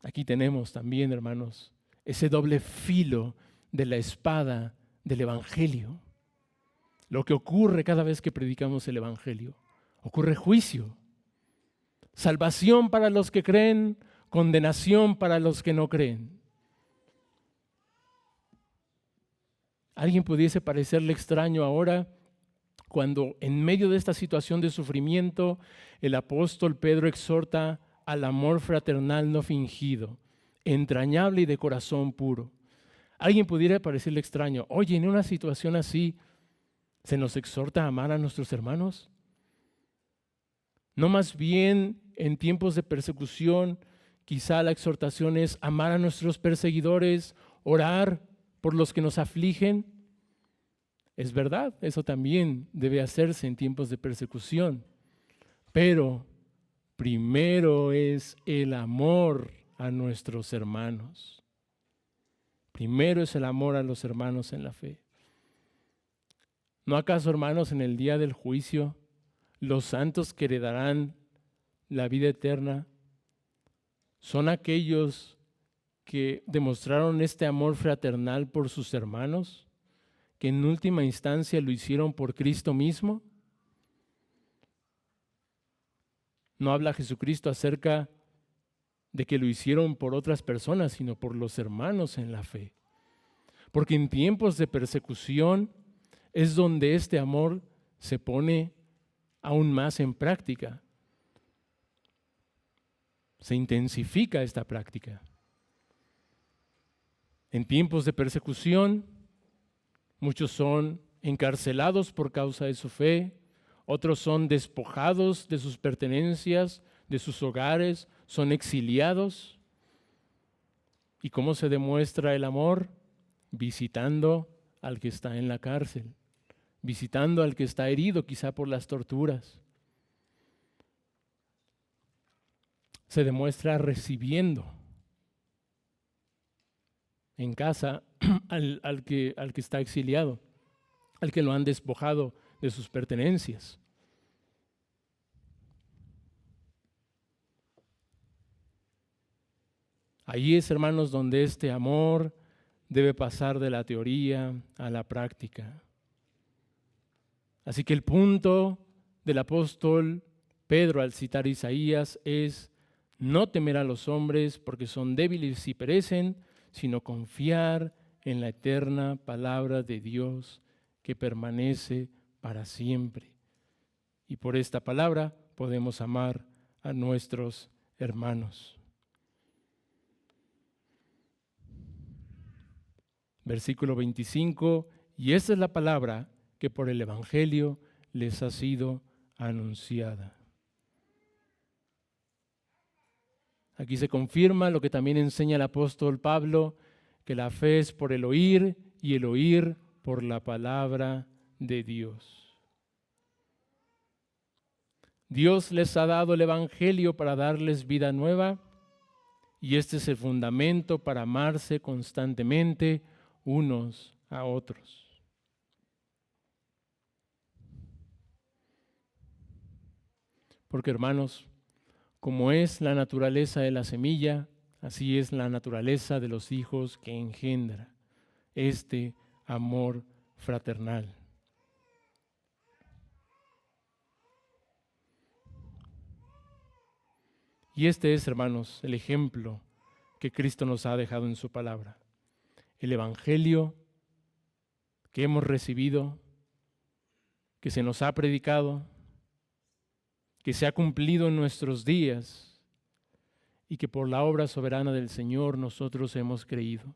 Aquí tenemos también, hermanos, ese doble filo de la espada del Evangelio. Lo que ocurre cada vez que predicamos el Evangelio. Ocurre juicio, salvación para los que creen, condenación para los que no creen. ¿Alguien pudiese parecerle extraño ahora cuando en medio de esta situación de sufrimiento el apóstol Pedro exhorta al amor fraternal no fingido, entrañable y de corazón puro? ¿Alguien pudiera parecerle extraño? Oye, en una situación así, ¿se nos exhorta a amar a nuestros hermanos? ¿No más bien en tiempos de persecución, quizá la exhortación es amar a nuestros perseguidores, orar por los que nos afligen? Es verdad, eso también debe hacerse en tiempos de persecución, pero primero es el amor a nuestros hermanos. Primero es el amor a los hermanos en la fe. ¿No acaso, hermanos, en el día del juicio, los santos que heredarán la vida eterna son aquellos que demostraron este amor fraternal por sus hermanos, que en última instancia lo hicieron por Cristo mismo? No habla Jesucristo acerca de que lo hicieron por otras personas, sino por los hermanos en la fe. Porque en tiempos de persecución es donde este amor se pone aún más en práctica. Se intensifica esta práctica. En tiempos de persecución, muchos son encarcelados por causa de su fe, otros son despojados de sus pertenencias, de sus hogares, son exiliados. ¿Y cómo se demuestra el amor? Visitando al que está en la cárcel, visitando al que está herido quizá por las torturas. Se demuestra recibiendo en casa al que está exiliado, al que lo han despojado de sus pertenencias. Ahí es, hermanos, donde este amor debe pasar de la teoría a la práctica. Así que el punto del apóstol Pedro al citar Isaías es no temer a los hombres porque son débiles y perecen, sino confiar en la eterna palabra de Dios que permanece para siempre. Y por esta palabra podemos amar a nuestros hermanos. Versículo 25, y esta es la palabra que por el Evangelio les ha sido anunciada. Aquí se confirma lo que también enseña el apóstol Pablo, que la fe es por el oír y el oír por la palabra de Dios. Dios les ha dado el Evangelio para darles vida nueva y este es el fundamento para amarse constantemente unos a otros. Porque, hermanos, como es la naturaleza de la semilla, así es la naturaleza de los hijos que engendra este amor fraternal. Y este es, hermanos, el ejemplo que Cristo nos ha dejado en su palabra. El Evangelio que hemos recibido, que se nos ha predicado, que se ha cumplido en nuestros días y que por la obra soberana del Señor nosotros hemos creído.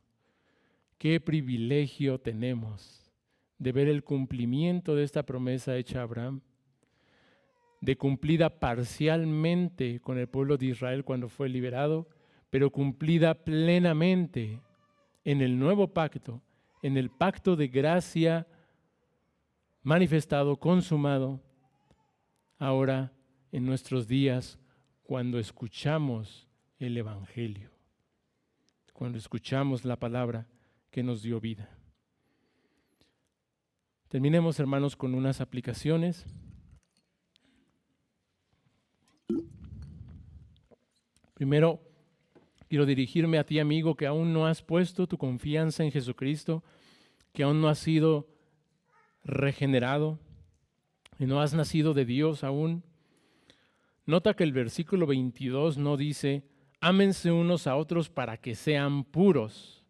Qué privilegio tenemos de ver el cumplimiento de esta promesa hecha a Abraham, de cumplida parcialmente con el pueblo de Israel cuando fue liberado, pero cumplida plenamente en el nuevo pacto, en el pacto de gracia manifestado, consumado, ahora en nuestros días cuando escuchamos el Evangelio, cuando escuchamos la palabra que nos dio vida. Terminemos, hermanos, con unas aplicaciones. Primero, quiero dirigirme a ti, amigo, que aún no has puesto tu confianza en Jesucristo, que aún no has sido regenerado y no has nacido de Dios aún. Nota que el versículo 22 no dice, ámense unos a otros para que sean puros,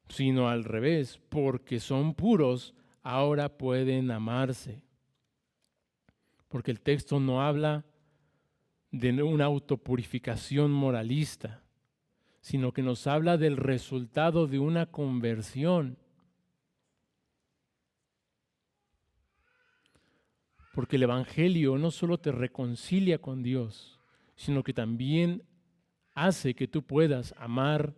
sino al revés, porque son puros, ahora pueden amarse. Porque el texto no habla de una autopurificación moralista, sino que nos habla del resultado de una conversión. Porque el Evangelio no solo te reconcilia con Dios, sino que también hace que tú puedas amar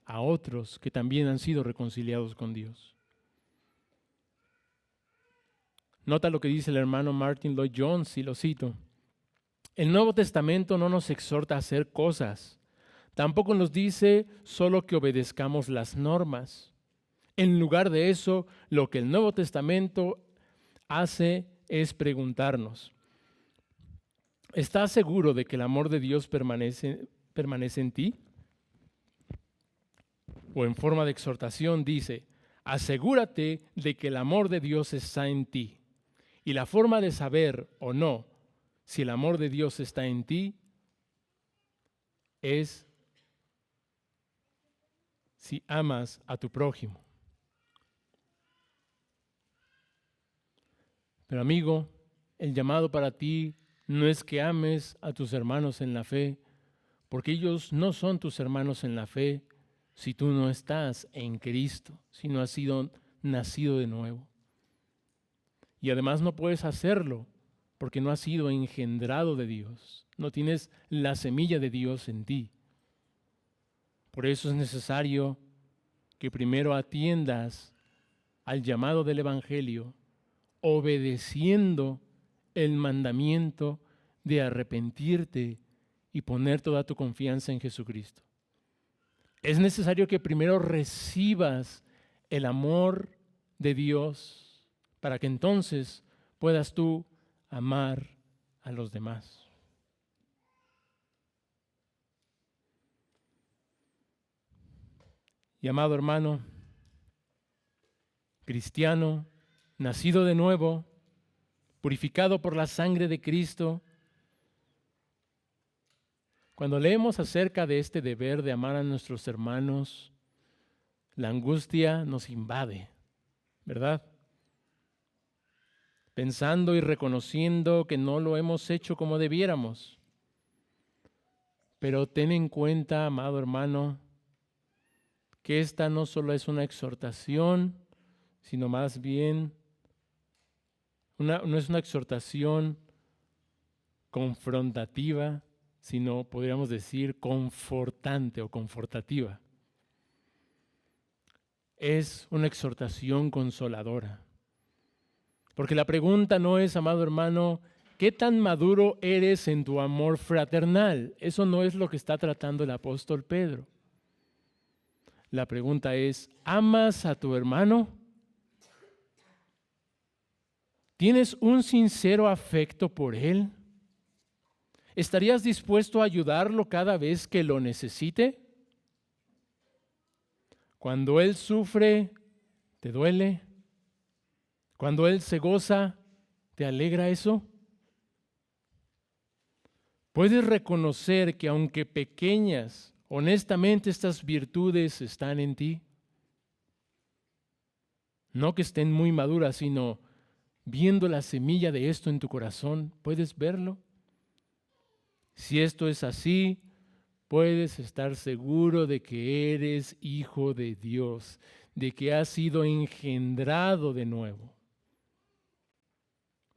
a otros que también han sido reconciliados con Dios. Nota lo que dice el hermano Martin Lloyd Jones, y lo cito. El Nuevo Testamento no nos exhorta a hacer cosas, tampoco nos dice solo que obedezcamos las normas. En lugar de eso, lo que el Nuevo Testamento hace es preguntarnos, ¿estás seguro de que el amor de Dios permanece en ti? O en forma de exhortación dice, asegúrate de que el amor de Dios está en ti. Y la forma de saber o no si el amor de Dios está en ti es si amas a tu prójimo. Pero amigo, el llamado para ti no es que ames a tus hermanos en la fe, porque ellos no son tus hermanos en la fe si tú no estás en Cristo, si no has sido nacido de nuevo. Y además no puedes hacerlo porque no has sido engendrado de Dios, no tienes la semilla de Dios en ti. Por eso es necesario que primero atiendas al llamado del Evangelio, obedeciendo el mandamiento de arrepentirte y poner toda tu confianza en Jesucristo. Es necesario que primero recibas el amor de Dios para que entonces puedas tú amar a los demás. Y amado hermano, cristiano, nacido de nuevo, purificado por la sangre de Cristo, cuando leemos acerca de este deber de amar a nuestros hermanos, la angustia nos invade, ¿verdad? Pensando y reconociendo que no lo hemos hecho como debiéramos. Pero ten en cuenta, amado hermano, que esta no solo es una exhortación, sino más bien no es una exhortación confrontativa, sino podríamos decir confortante o confortativa. Es una exhortación consoladora. Porque la pregunta no es, amado hermano, ¿qué tan maduro eres en tu amor fraternal? Eso no es lo que está tratando el apóstol Pedro. La pregunta es, ¿amas a tu hermano? ¿Tienes un sincero afecto por él? ¿Estarías dispuesto a ayudarlo cada vez que lo necesite? Cuando él sufre, ¿te duele? Cuando él se goza, ¿te alegra eso? ¿Puedes reconocer que aunque pequeñas, honestamente estas virtudes están en ti? No que estén muy maduras, sino viendo la semilla de esto en tu corazón, ¿puedes verlo? Si esto es así, puedes estar seguro de que eres hijo de Dios, de que has sido engendrado de nuevo,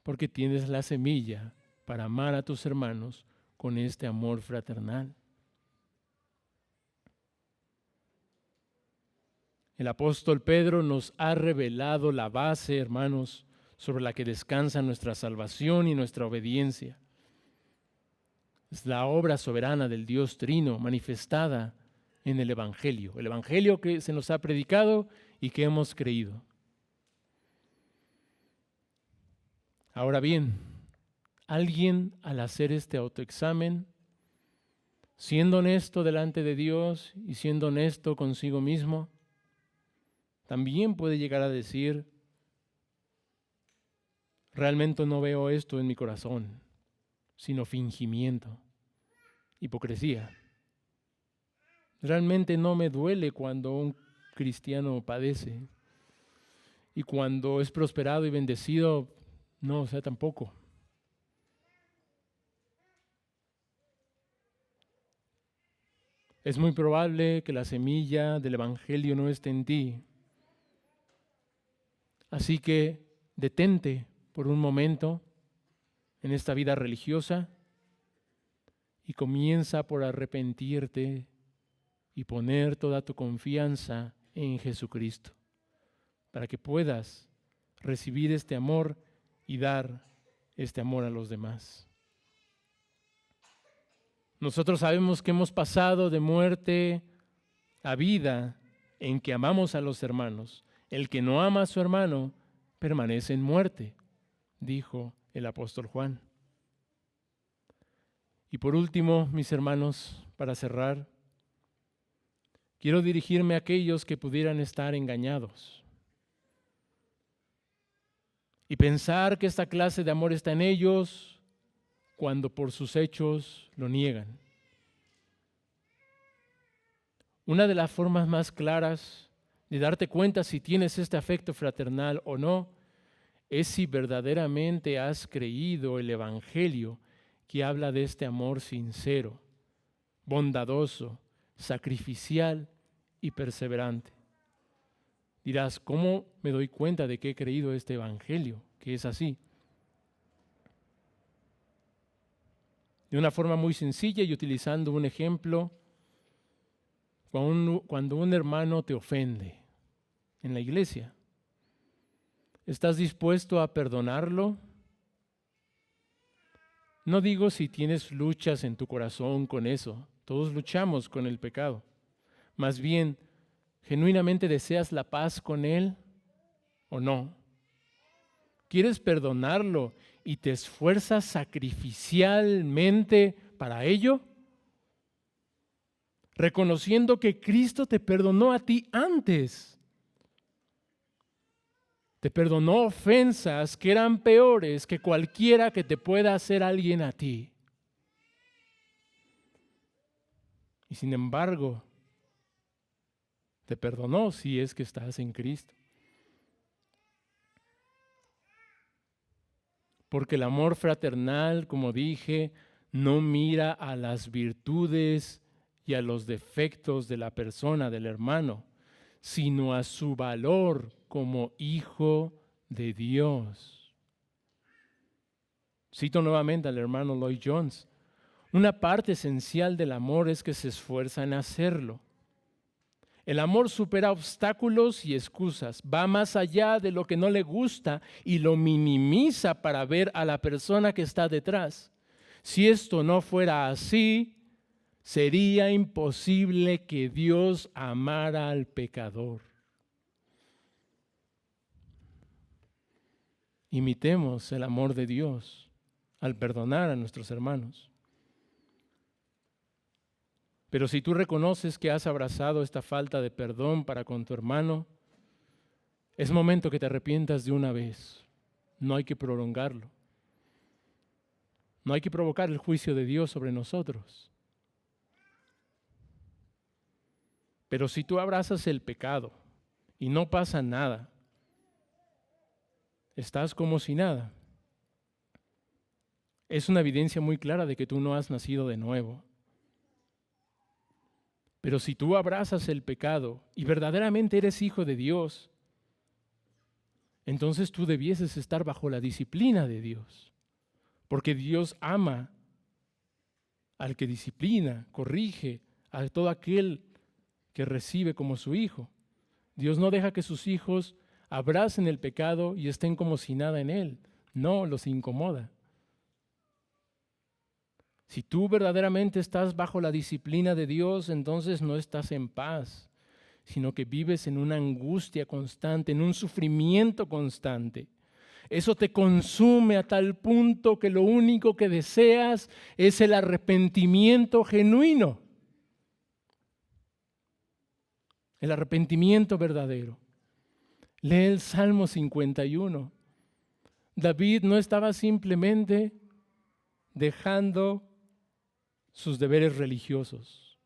porque tienes la semilla para amar a tus hermanos con este amor fraternal. El apóstol Pedro nos ha revelado la base, hermanos, sobre la que descansa nuestra salvación y nuestra obediencia. Es la obra soberana del Dios Trino manifestada en el Evangelio que se nos ha predicado y que hemos creído. Ahora bien, alguien al hacer este autoexamen, siendo honesto delante de Dios y siendo honesto consigo mismo, también puede llegar a decir, realmente no veo esto en mi corazón, sino fingimiento, hipocresía. Realmente no me duele cuando un cristiano padece y cuando es prosperado y bendecido, no, o sea, tampoco. Es muy probable que la semilla del Evangelio no esté en ti. Así que detente por un momento en esta vida religiosa y comienza por arrepentirte y poner toda tu confianza en Jesucristo para que puedas recibir este amor y dar este amor a los demás. Nosotros sabemos que hemos pasado de muerte a vida en que amamos a los hermanos. El que no ama a su hermano permanece en muerte, dijo el apóstol Juan. Y por último, mis hermanos, para cerrar, quiero dirigirme a aquellos que pudieran estar engañados y pensar que esta clase de amor está en ellos cuando por sus hechos lo niegan. Una de las formas más claras de darte cuenta si tienes este afecto fraternal o no es si verdaderamente has creído el Evangelio que habla de este amor sincero, bondadoso, sacrificial y perseverante. Dirás, ¿cómo me doy cuenta de que he creído este Evangelio, que es así? De una forma muy sencilla y utilizando un ejemplo, cuando un hermano te ofende en la iglesia, ¿estás dispuesto a perdonarlo? No digo si tienes luchas en tu corazón con eso, todos luchamos con el pecado. Más bien, ¿genuinamente deseas la paz con él o no? ¿Quieres perdonarlo y te esfuerzas sacrificialmente para ello? reconociendo que Cristo te perdonó a ti antes. Te perdonó ofensas que eran peores que cualquiera que te pueda hacer alguien a ti. Y sin embargo, te perdonó si es que estás en Cristo. Porque el amor fraternal, como dije, no mira a las virtudes y a los defectos de la persona, del hermano, sino a su valor como hijo de Dios. Cito nuevamente al hermano Lloyd Jones. Una parte esencial del amor es que se esfuerza en hacerlo. El amor supera obstáculos y excusas, va más allá de lo que no le gusta y lo minimiza para ver a la persona que está detrás. Si esto no fuera así, sería imposible que Dios amara al pecador. Imitemos el amor de Dios al perdonar a nuestros hermanos. Pero si tú reconoces que has abrazado esta falta de perdón para con tu hermano, es momento que te arrepientas de una vez. No hay que prolongarlo. No hay que provocar el juicio de Dios sobre nosotros. Pero si tú abrazas el pecado y no pasa nada, estás como si nada. Es una evidencia muy clara de que tú no has nacido de nuevo. Pero si tú abrazas el pecado y verdaderamente eres hijo de Dios, entonces tú debieses estar bajo la disciplina de Dios. Porque Dios ama al que disciplina, corrige, a todo aquel que recibe como su hijo. Dios no deja que sus hijos abracen el pecado y estén como si nada en él. No, los incomoda. Si tú verdaderamente estás bajo la disciplina de Dios, entonces no estás en paz, sino que vives en una angustia constante, en un sufrimiento constante. Eso te consume a tal punto que lo único que deseas es el arrepentimiento genuino, el arrepentimiento verdadero. Lee el Salmo 51. David no estaba simplemente dejando sus deberes religiosos,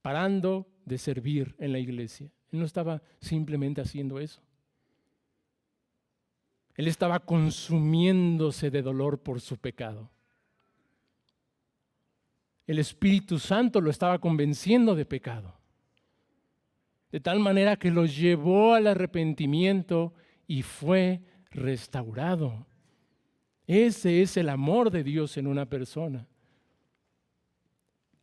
parando de servir en la iglesia. Él no estaba simplemente haciendo eso. Él estaba consumiéndose de dolor por su pecado. El Espíritu Santo lo estaba convenciendo de pecado, de tal manera que lo llevó al arrepentimiento y fue restaurado. Ese es el amor de Dios en una persona,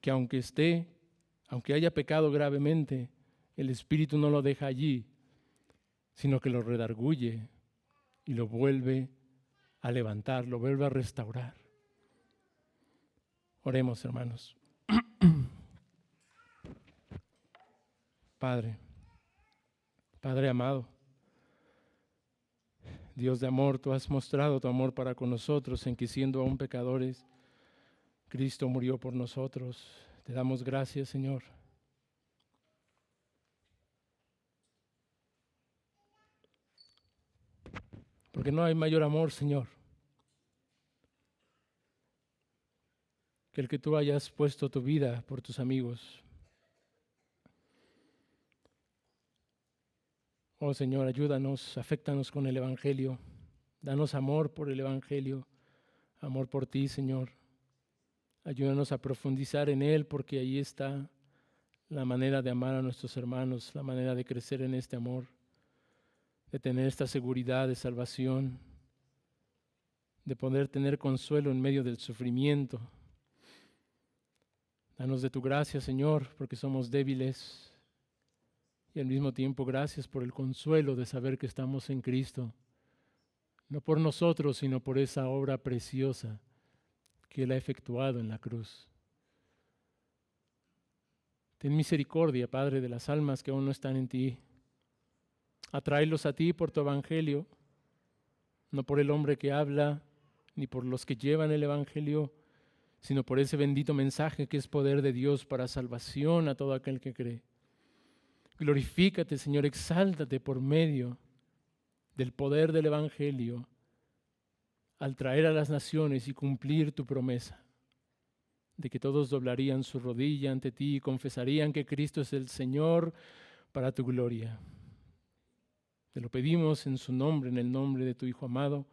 que aunque haya pecado gravemente, el Espíritu no lo deja allí, sino que lo redarguye y lo vuelve a levantar, lo vuelve a restaurar. Oremos, hermanos. Padre amado, Dios de amor, tú has mostrado tu amor para con nosotros en que siendo aún pecadores, Cristo murió por nosotros. Te damos gracias, Señor. Porque no hay mayor amor, Señor, que el que tú hayas puesto tu vida por tus amigos. Oh Señor, ayúdanos, aféctanos con el Evangelio. Danos amor por el Evangelio, amor por ti, Señor. Ayúdanos a profundizar en él, porque ahí está la manera de amar a nuestros hermanos, la manera de crecer en este amor, de tener esta seguridad de salvación, de poder tener consuelo en medio del sufrimiento. Danos de tu gracia, Señor, porque somos débiles. Y al mismo tiempo, gracias por el consuelo de saber que estamos en Cristo. No por nosotros, sino por esa obra preciosa que Él ha efectuado en la cruz. Ten misericordia, Padre, de las almas que aún no están en ti. Atráelos a ti por tu evangelio, no por el hombre que habla, ni por los que llevan el evangelio, sino por ese bendito mensaje que es poder de Dios para salvación a todo aquel que cree. Glorifícate, Señor, exáltate por medio del poder del Evangelio al traer a las naciones y cumplir tu promesa de que todos doblarían su rodilla ante ti y confesarían que Cristo es el Señor para tu gloria. Te lo pedimos en su nombre, en el nombre de tu Hijo amado.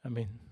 Amén.